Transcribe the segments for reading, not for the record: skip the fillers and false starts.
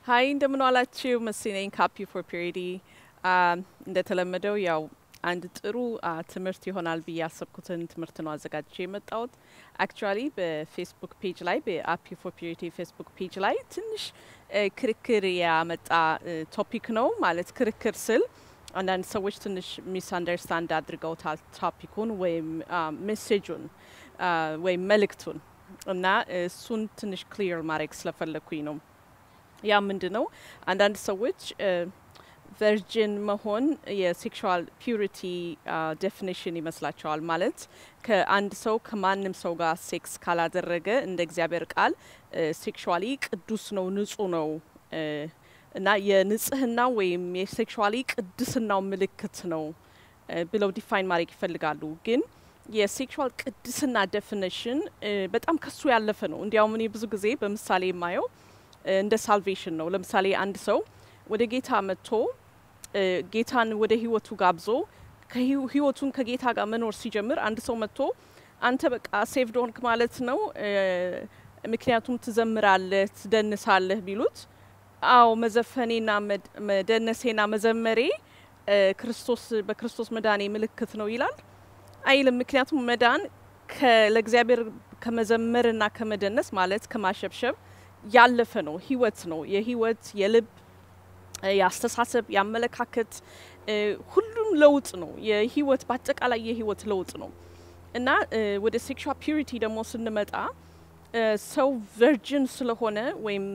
ሃይ እንደምን ዋላችሁ Missy ነኝ Kifetew for Purity እንደተለመደው ያው አንድ ጥሩ ትምርት ይሆናል ብዬ ያሰብኩትን ትምርት ነው አዘጋጅቼ የመጣሁት actually በፌስቡክ ፔጅ ላይ በAppy for Purity ፌስቡክ ፔጅ ላይ ትንሽ ክርክር ያመጣ ቶፒክ ነው ማለት ክርክር ስል አንዳንድ ሰዎች ትንሽ ሚስ አንደርስታንድ አድርገውታል ቶፒኩን ወይም ሜሴጁን ወይም መልእክቱን እና እሱን ትንሽ ክሊር ማድረግ ስለፈለኩኝ ነው ያ ምንድነው አንዳንድ ሰዎች ቨርጂን መሆን የሴክሹዋል ፒዩሪቲ ዴፊኒሽን ይመስላቸዋል ማለት ከአንድ ሰው ከማንም ሰው ጋር ሴክስ ካላደረገ እንደ እግዚአብሔር ቃል ሴክሹዋሊ ቅዱስ ነው ንጹህ ነው እና የንጽህና ወይም የሴክሹዋሊ ቅድስናው ምልክት ነው ብለው ዲፋይን ማድረግ ይፈልጋሉ ግን የሴክሹዋል ቅድስና ዴፊኒሽን በጣም ከሱ ያለፈ ነው እንዲያውም እኔ ብዙ ጊዜ በምሳሌ የማየው እንደ ሳልቬሽን ነው ለምሳሌ አንድ ሰው ወደ ጌታ መጥቶ ጌታን ወደ ህይወቱ ጋብዞ ከህይወቱን ከጌታ ጋር መኖር ሲጀምር አንድ ሰው መጥቶ አንተ በቃ ሴቭድ ሆንክ ማለት ነው ምክንያቱም ትዘምራለህ ትደንሳለህ ቢሉት አው መዘፈኔና መደነሴና መዘመሬ ክርስቶስ በክርስቶስ መዳኔ ምልክት ነው ይላል አይልም ምክንያቱም መዳን ለእግዚአብሔር ከመዘመርና ከመደነስ ማለት ከማሸብሸብ ያለፈ ነው ህይወት ነው የህይወት የልብ ያስተሳሰብ ያመለካከት ሁሉም ለውጥ ነው የህይወት በአጠቃላይ የህይወት ለውጥ ነው እና ወደ ሴክሹዋል ፒዩሪቲ ደግሞ ስንመጣ ሰው ቨርጂን ስለሆነ ወይም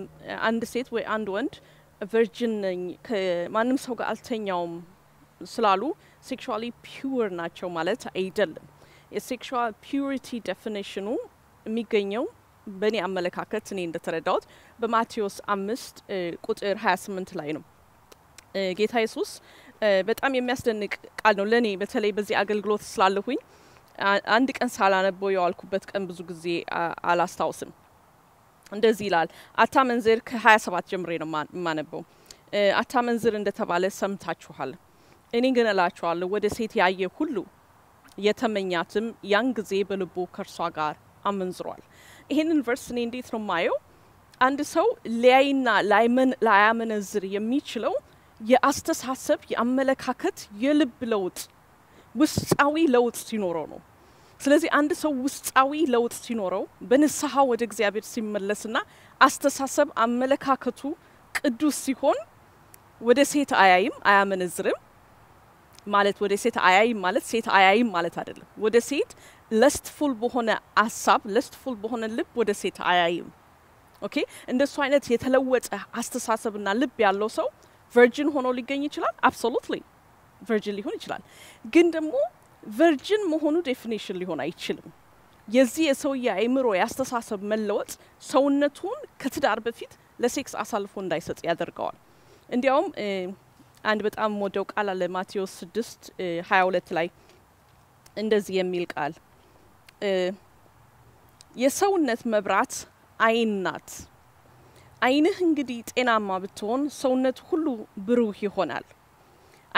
አንድ ሴት ወይ አንድ ወንድ ቨርጂን ከማንም ሰው ጋር አልተኛውም ስላሉ ሴክሹዋሊ ፒዩር ናቸው ማለት አይደለም የሴክሹዋል ፒዩሪቲ ዴፊኒሽኑ የሚገኘው በእኔ አመለካከት እኔ እንደተረዳሁት በማቴዎስ 5 ቁጥር 28 ላይ ነው ጌታ ኢየሱስ በጣም የሚያስደንቅ ቃል ነው ለኔ በተለይ በዚህ አገልግሎት ስላለሁኝ አንድ ቀን ሳላነበው ያልኩበት ቀን ብዙ ጊዜ አላስታውስም እንደዚህ ይላል አታመንዝር ከ27 ጀምሬ ነው ማነበው አታመንዝር እንደተባለ ሰምታችኋል እኔ ግን እላችኋለሁ ወደ ሴት ያየ ሁሉ የተመኛትም ያን ጊዜ በልቡ ከርሷ ጋር አመንዝሯል ይሄንን ቨርስ እኔ እንዴት ነው ማየው አንድ ሰው ሊያይና ላያመነዝር የሚችለው የአስተሳሰብ የአመለካከት የልብ ለውጥ ውስጣዊ ለውጥ ሲኖረው ነው ስለዚህ አንድ ሰው ውስጣዊ ለውጥ ሲኖረው በንስሐ ወደ እግዚአብሔር ሲመለስና አስተሳሰብ አመለካከቱ ቅዱስ ሲሆን ወደ ሴት አያይም አያመነዝርም ማለት ወደ ሴት አያይም ማለት ሴት አያይም ማለት አይደለም ወደ ሴት ለስትፉል በሆነ አሳብ ለስትፉል በሆነ ልብ ወደ ሴት አያይም ኦኬ እንደሱ አይነት የተለወጠ አስተሳሰብና ልብ ያለው ሰው ቨርጂን ሆኖ ሊገኝ ይችላል አብሶሉትሊ ቨርጂን ሊሆን ይችላል ግን ደግሞ ቨርጂን መሆኑ ዴፊኒሽን ሊሆን አይችልም የዚህ የሰው የአእምሮ ያስተሳሰብ መለወጥ ሰውነቱን ከትዳር በፊት ለሴክስ አሳልፎ እንዳይሰጥ ያደርገዋል እንዲያውም አንድ በጣም ወደው ቃል አለ ማቴዎስ 6:22 ላይ እንደዚህ የሚል ቃል የሰውነት መብራት አይን ናት አይንህ እንግዲህ ጤናማ ብትሆን ሰውነት ሁሉ ብሩህ ይሆናል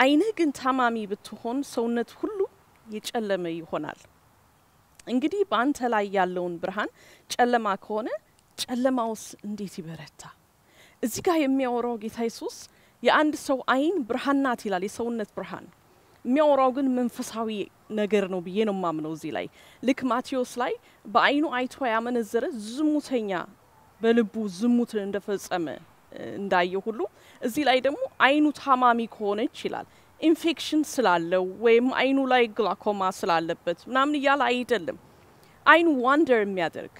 አይንህ ግን ታማሚ ብትሆን ሰውነት ሁሉ የጨለመ ይሆናል እንግዲህ በአንተ ላይ ያለውን ብርሃን ጨለማ ከሆነ ጨለማውስ እንዴት ይበረታ እዚህ ጋር የሚያወራው ጌታ ኢየሱስ የአንድ ሰው አይን ብርሃን ናት ይላል የሰውነት ብርሃን የሚያወራው ግን መንፈሳዊ ነገር ነው ብዬ ነው ማምነው እዚህ ላይ ልክ ማቴዎስ ላይ በአይኑ አይቶ ያመነዘረ ዝሙተኛ በልቡ ዝሙትን እንደፈጸመ እንዳየ ሁሉ እዚህ ላይ ደግሞ አይኑ ታማሚ ከሆነች ይላል ኢንፌክሽን ስላለው ወይም አይኑ ላይ ግላኮማ ስላለበት ምናምን ያለ አይደለም አይኑ ዋንደር የሚያደርግ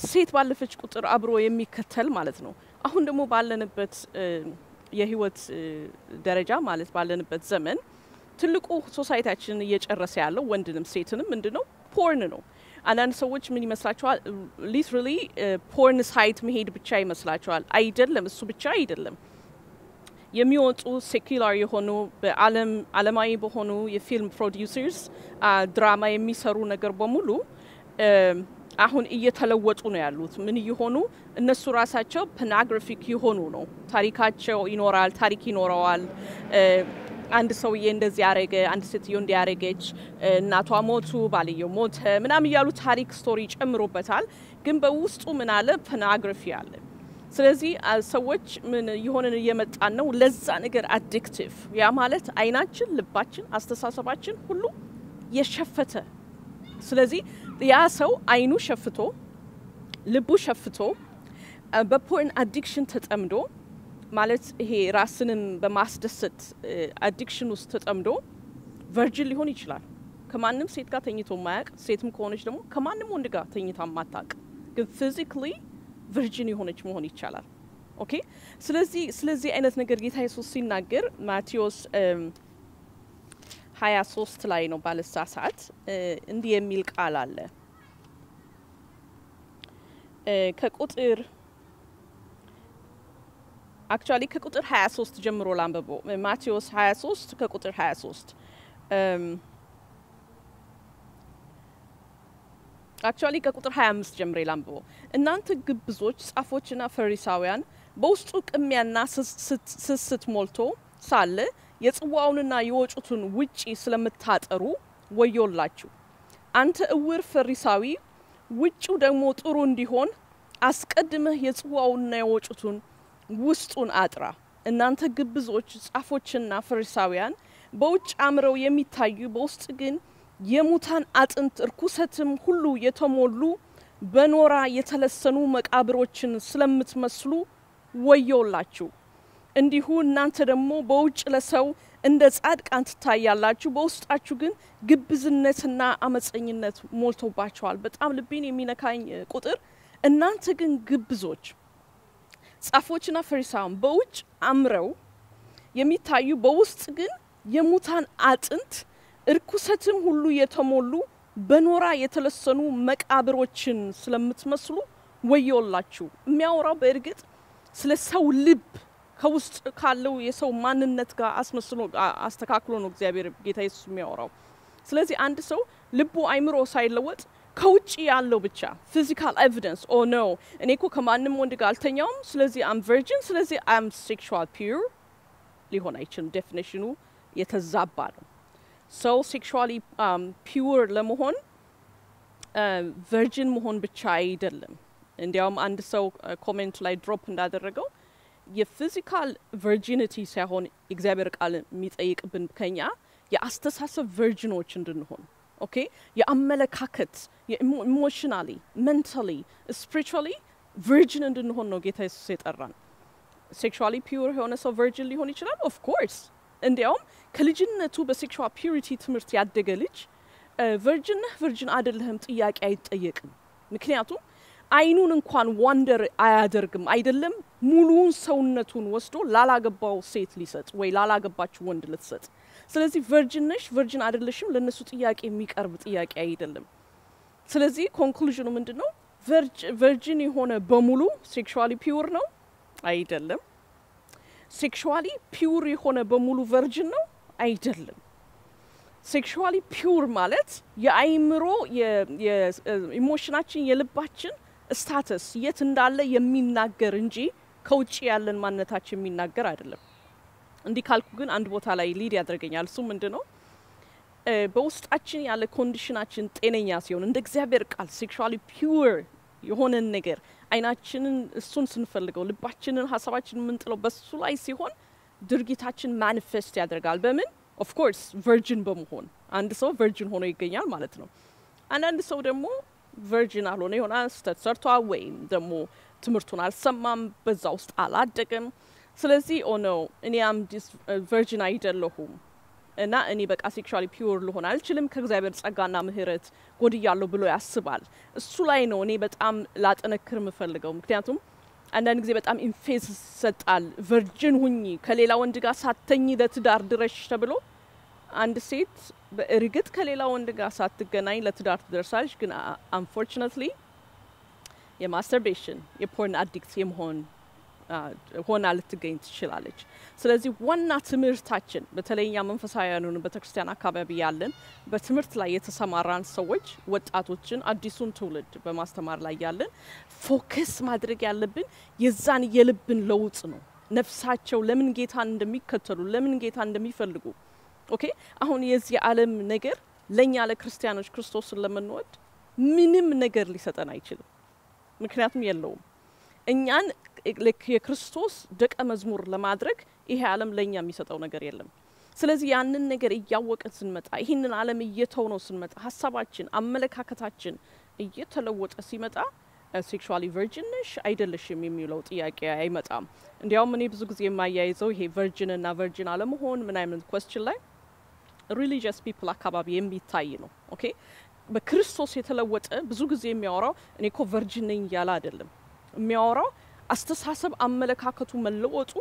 ሴት ባለፈች ቁጥር አብሮ የሚከተል ማለት ነው አሁን ደግሞ ባለንበት የህይወት ደረጃ ማለት ባለንበት ዘመን ትልቁ ሶሳይቲያችን እየጨረሰ ያለው ወንድንም ሴትንም ምንድነው ፖርን ነው አንዳንድ ሰዎች ምን ይመስላቸዋል ሊትራሊ ፖርን ሳይት መሄድ ብቻ ይመስላቸዋል አይደለም እሱ ብቻ አይደለም የሚወጡ ሴኩላር የሆኑ ዓለማዊ በሆኑ የፊልም ፕሮዲዩሰርስ ድራማ የሚሰሩ ነገር በሙሉ አሁን እየተለወጡ ነው ያሉት ምን ይሆኑ እነሱ ራሳቸው ፖርኖግራፊክ ይሆኑ ነው ታሪካቸው ይኖራል ታሪክ ይኖራዋል አንድ ሰውዬ እንደዚህ ያረገ አንድ ሴትዮ እንዲያረገች እናቷ ሞቱ ባልየው ሞተ ምናም ይያሉ ታሪክ ስቶሪ ጨምሮበታል ግን በውስጡ ምን አለ ፖርኖግራፊ አለ ስለዚህ ሰዎች ምን ይሆነን እየመጣን ነው ለዛ ነገር አዲክቲቭ ያ ማለት አይናችን ልባችን አስተሳሰባችን ሁሉ የሸፈተ ስለዚህ ያ ሰው አይኑ ሸፍቶ ልቡ ሸፍቶ በፖርን አዲክሽን ተጠምዶ ማለት ይሄ ራስንን በማስደሰት አዲክሽን ውስጥ ተጠምዶ ቨርጂን ሊሆን ይችላል ከማንንም ሴት ጋር ተኝቶ ማያቅ ሴትም ከሆነች ደግሞ ከማንንም ወንድ ጋር ተኝታ ማታቅ ግን ፊዚካሊ ቨርጂን የሆነች መሆን ይችላል ኦኬ ስለዚህ አይነት ነገር ጌታ ኢየሱስ ሲናገር ማቴዎስ 23 ላይ ነው ባለሳሳት እንዲህ የሚል ቃል አለ ከቁጥር actually ከቁጥር 23 ጀምሮ ላንብበው ማቴዎስ 23 ከቁጥር 23 actually ከቁጥር 25 ጀምሮ ላንብበው እናንተ ግብዞች ጻፎችና ፈሪሳውያን በውስጡ ቅሚያና ስስት ሞልቶ ሳለ የጽዋውንና የወጩቱን ውጪ ስለምታጠሩ ወዮላችሁ አንተ እውር ፈሪሳዊ ውጪው ደግሞ ጥሩ እንዲሆን አስቀድመህ የጽዋውንና የወጩቱን ውስጡን አጥራ እናንተ ግብዞች ጻፎችና ፈሪሳውያን በውጭ አምረው የሚታዩ በውስጥ ግን የሙታን አጥንት ርኩሰትም ሁሉ የተሞሉ በኖራ የተለሰኑ መቃብሮችን ስለምትመስሉ ወዮላችሁ እንዲሁ እናንተ ደግሞ በውጭ ለሰው እንደ ጻድቃን ትታያላችሁ በውስጣችሁ ግን ግብዝነትና አመፀኝነት ሞልቶባችኋል በጣም ልቤን የሚነካኝ ቁጥር እናንተ ግን ግብዞች ጻፎችና ፈሪሳውያን በውጭ አምረው የሚታዩ በውስጥ ግን የሙታን አጥንት ርኩሰትም ሁሉ የተሞሉ በኖራ የተለሰኑ መቃብሮችን ስለምትመስሉ ወዮላችሁ የሚያወራው በእርግጥ ስለ ሰው ልብ ከውስጥ ካለው የሰው ማንነት ጋር አስመስሎ አስተካክሎ ነው እግዚአብሔር ጌታ ኢየሱስ የሚያወራው ስለዚህ አንድ ሰው ልቡ አይምሮ ሳይለወጥ ከውጪ ያለው ብቻ physical evidence oh no እኔኮ ከማንንም ወንድ ጋር አልተኛውም ስለዚህ I'm virgin ስለዚህ I'm sexual pure ሊሆን አይችልም ዴፊኒሽኑ የተዛባ ነው so sexually pure ለመሆን virgin መሆን ብቻ አይደለም እንዲያውም አንድ ሰው ኮሜንት ላይ ድሮፕ እንዳደረገው የፊዚካል virginity ሳይሆን እግዚአብሔር ቃል የሚጠይቅብን ከኛ የአስተሳሰብ virginoች እንድንሆን ኦኬ የአመለካከት emotionally mentally spiritually virgin እንድንሆን ነው ጌታ ኢየሱስ የጠራን sexually pure የሆነ ሰው virgin ሊሆን ይችላል of course እንዲያውም ከልጅነቱ በsexual purity ትምህርት ያደገ ልጅ virgin አይደለም ጥያቄ አይጠየቅም ምክንያቱም አይኑን እንኳን ወንደር አያደርግም አይደለም ሙሉውን ሰውነቱን ወስዶ ላላገባው ሴት ሊሰጥ ወይ ላላገባችሁ ወንድ ልትሰጥ ስለዚህ virgin አይደለሽም ለነሱ ጥያቄ የሚቀርብ ጥያቄ አይደለም ስለዚህ ኮንክሉዥኑ ምንድነው virgin የሆነ በሙሉ sexually pure ነው አይደለም sexually pure የሆነ በሙሉ virgin ነው አይደለም sexually pure ማለት የአይምሮ የኢሞሽናችን የልባችን ስታተስ የት እንዳለ የሚናገር እንጂ ከውጪ ያለን ማንነታችን የሚናገር አይደለም እንዲህ ካልኩ ግን አንድ ቦታ ላይ ሊድ ያደርገኛል እሱ ምንድነው በውስጣችን ያለ ኮንዲሽናችን ጤነኛ ሲሆን እንደ እግዚአብሔር ቃል sexually pure የሆነ ነገር አይናችንን እሱን ስንፈልገው ልባችንን ሐሳባችንን ምንጥለው በሱ ላይ ሲሆን ድርጊታችን ማኒፌስት ያደርጋል በምን of course virgin በመሆን አንድ ሰው virgin ሆኖ ይገኛል ማለት ነው አንድ ሰው ደግሞ virgin አልሆነ ይሆናል ስተሰርቷል ወይም ደግሞ ትምህርቱን አልሰማም በዛ ውስጥ አላደገም ስለዚህ ነው እኔ am virgin አይደለሁም እና እኔ በቃ sexually pure ልሆን አልችልም ከእግዚአብሔር ጸጋና ምህረት ጎድያለሁ ብሎ ያስባል እሱ ላይ ነው እኔ በጣም ላጠነክር የምፈልገው ምክንያቱም አንዳንድ ጊዜ በጣም ኢንፌስ ሰጣል virgin ሁኚ ከሌላ ወንድ ጋር ሳትተኝ ለትዳር ድረሽ ተብሎ አንድ ሴት በእርግጥ ከሌላ ወንድ ጋር ሳትገናኝ ለትዳር ትደርሳለች ግን unfortunately የማስተርቤሽን የፖርን አዲክት የመሆን ሆና ልትገኝ ትችላለች ስለዚህ ዋና ትምህርታችን በተለይኛ መንፈሳውያኑን በተክርስቲያን አካባቢ ያለን በትምህርት ላይ የተሰማራን ሰዎች ወጣቶችን አዲሱን ትውልድ በማስተማር ላይ ያለን ፎከስ ማድረግ ያለብን የዛን የልብን ለውጥ ነው ነፍሳቸው ለምን ጌታን እንደሚከተሉ ለምን ጌታን እንደሚፈልጉ ኦኬ አሁን የዚህ ዓለም ነገር ለኛ ለክርስቲያኖች ክርስቶስን ለምንወድ ምንም ነገር ሊሰጠን አይችልም ምክንያቱም የለውም እኛን ልክ የክርስቶስ ደቀ መዝሙር ለማድረግ ይሄ ዓለም ለኛ የሚሰጠው ነገር የለም ስለዚህ ያንን ነገር እያወቀን ስንመጣ ይሄንን ዓለም እየተውነው ስንመጣ ሐሳባችን አመለካከታችን እየተለወጠ ሲመጣ ሴክሹዋሊ ቨርጂን ነሽ አይደለሽም የሚለው ጥያቄ አይመጣም እንዲያውም እኔ ብዙ ጊዜ የማያይዘው ይሄ ቨርጂን እና ቨርጂን አለመሆን ምን አይነት question ላይ religious people አካባቢ የሚታይ ነው ኦኬ በክርስቶስ የተለወጠ ብዙ ጊዜ የሚያወራው እኔ እኮ ቨርጂን ነኝ ያለ አይደለም የሚያወራው አስተሳሰብ አመለካከቱ መለወጡ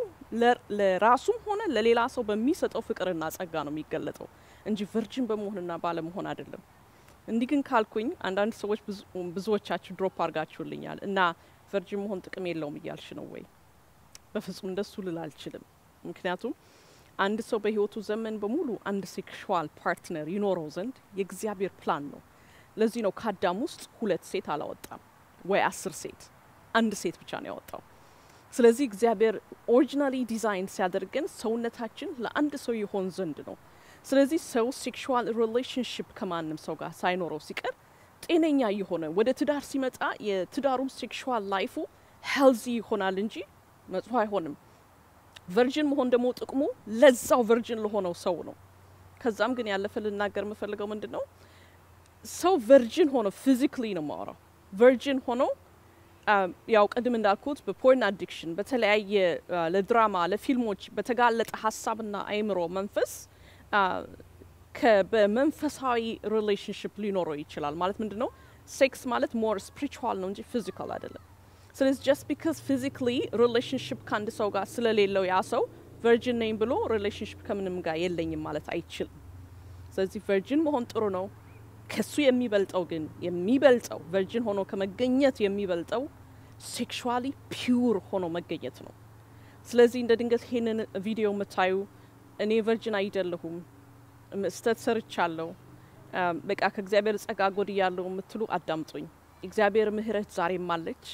ለራሱም ሆነ ለሌላ ሰው በሚሰጠው ፍቅርና ጸጋ ነው የሚገለጠው እንጂ ቨርጂን በመሆንና ባለመሆን አይደለም እንዲህ ግን ካልኩኝ አንዳንድ ሰዎች ብዙዎቻችሁ ድሮፕ አርጋችሁልኛል እና ቨርጂን መሆን ጥቅም የለውም ይያልሽ ነው ወይ በፍጹም እንደሱ ልል አልችልም ምክንያቱም አንድ ሰው በህይወቱ ዘመን በሙሉ አንድ ሴክሹዋል ፓርትነር ይኖረው ዘንድ የእግዚአብሔር ፕላን ነው ለዚህ ነው ከአዳም ውስጥ 2 ሴት አላወጣም ወይ 10 ሴት አንድ ሴት ብቻ ነው ያወጣው ስለዚህ እግዚአብሔር ኦሪጂናሊ ዲዛይን ሲያደርገን ሰውነታችን ለአንድ ሰው ይሆን ዘንድ ነው ስለዚህ ሰው ሴክሹዋል ሪሌሽንሺፕ ከማንም ሰው ጋር ሳይኖረው ሲቀር ጤነኛ ይሆነ ወደ ትዳር ሲመጣ የትዳሩም ሴክሹዋል ላይፉ ሄልዚ ይሆናል እንጂ መጥፎ አይሆንም ቨርጂን መሆን ደግሞ ጥቅሙ ለዛው ቨርጂን ለሆነው ሰው ነው ከዛም ግን ያለፈ ልናገር መፈልገው ምንድነው ሰው ቨርጂን ሆኖ ፊዚካሊ ነው ማወራው ቨርጂን ሆኖ ያው ቀድም እንዳልኩት በፖርን አዲክሽን በተለያየ ለድራማ ለፊልሞች በተጋለጠ ሐሳብና አይምሮ መንፈስ በመንፈሳዊ ሪሌሽንሺፕ ሊኖረው ይችላል ማለት ምንድነው ሴክስ ማለት ሞር ስፒሪቹዋል ነው እንጂ ፊዚካል አይደለም ስለዚህ just because physically relationship ካንድ ሰው ጋር ስለሌለው ያ ሰው ቨርጂን ነኝ ብሎ ሪሌሽንሺፕ ከምንም ጋር የለኝም ማለት አይችልም ስለዚህ ቨርጂን መሆን ጥሩ ነው ከሱ የሚበልጠው ቨርጂን ሆኖ ከመገኘት የሚበልጠው ሴክሹዋሊ ፒውር ሆኖ መገኘት ነው ስለዚህ እንደ ድንገት ይሄንን ቪዲዮ መታዩ እኔ ቨርጂን አይደለሁም መስተት ሰርቻለሁ በቃ ከእግዚአብሔር ጸጋ ጎድያለሁ የምትሉ አዳምጡኝ እግዚአብሔር ምህረት ዛሬም አለች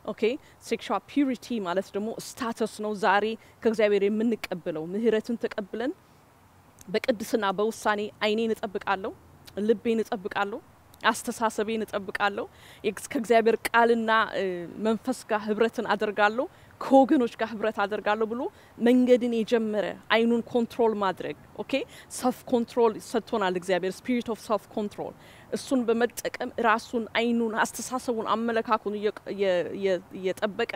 ኦኬ ሴክሹዋል ፒዩሪቲ ማለት ደግሞ ስታተስ ነው ዛሬ ከእግዚአብሔር የምንቀበለው ምህረትን ተቀብለን በቅድስና በውሳኔ አይኔን እጠብቃለሁ ልቤን እጠብቃለሁ አስተሳሰቤን እጠብቃለሁ ከእግዚአብሔር ቃልና መንፈስ ጋር ህብረትን አደርጋለሁ ከወገኖች ጋር ህብረት አደርጋለሁ ብሎ መንገድን የጀመረ አይኑን ኮንትሮል ማድረግ ኦኬ ሰልፍ ኮንትሮል ሰጥቶናል እግዚአብሔር ስፒሪት ኦፍ ሰልፍ ኮንትሮል እሱን በመጠቀም ራሱን አይኑን አስተሳሰቡን አመለካከቱን የጠበቀ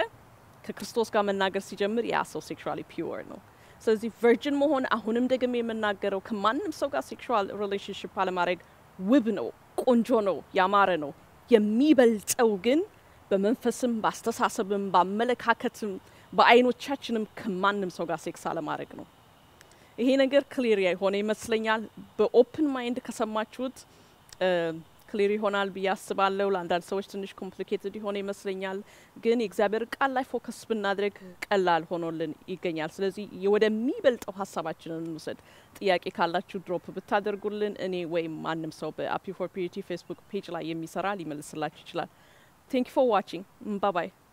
ከክርስቶስ ጋር መናገር ሲጀምር ያ ሰው ሴክሹዋሊ ፒውር ነው ስለዚህ ቨርጂን መሆን አሁንም ደግሜ የምናገረው ከማንም ሰው ጋር ሴክሹዋል ሪሌሽንሺፕ አለማድረግ ውብ ነው ቆንጆ ነው ያማረ ነው የሚበልጠው ግን በመንፈስም ባስተሳሰብም ባመለካከትም በአይኖቻችንም ከማንም ሰው ጋር ሴክስ አለማድረግ ነው ይሄ ነገር ክሊር ያይሆነ ይመስለኛል በኦፕን ማይንድ ከሰማችሁት ክሊር ይሆናል በያስባለሁ ለአንዳንድ ሰዎች ትንሽ ኮምፕሊኬትድ ይሆነ ይመስለኛል ግን እግዚአብሔር ቃል ላይ ፎከስ ብናደርግ ቀላል ሆኖልን ይገኛል ስለዚህ ወደሚበልጠው ሐሳባችንን እንውሰድ ጥያቄ ካላችሁ ድሮፕ ብታደርጉልን እኔ ወይም ማንም ሰው በአፒ ፎር ፒዩሪቲ ፌስቡክ ፔጅ ላይ የሚሰራ ሊመልስላችሁ ይችላል Thank you for watching. Bye bye.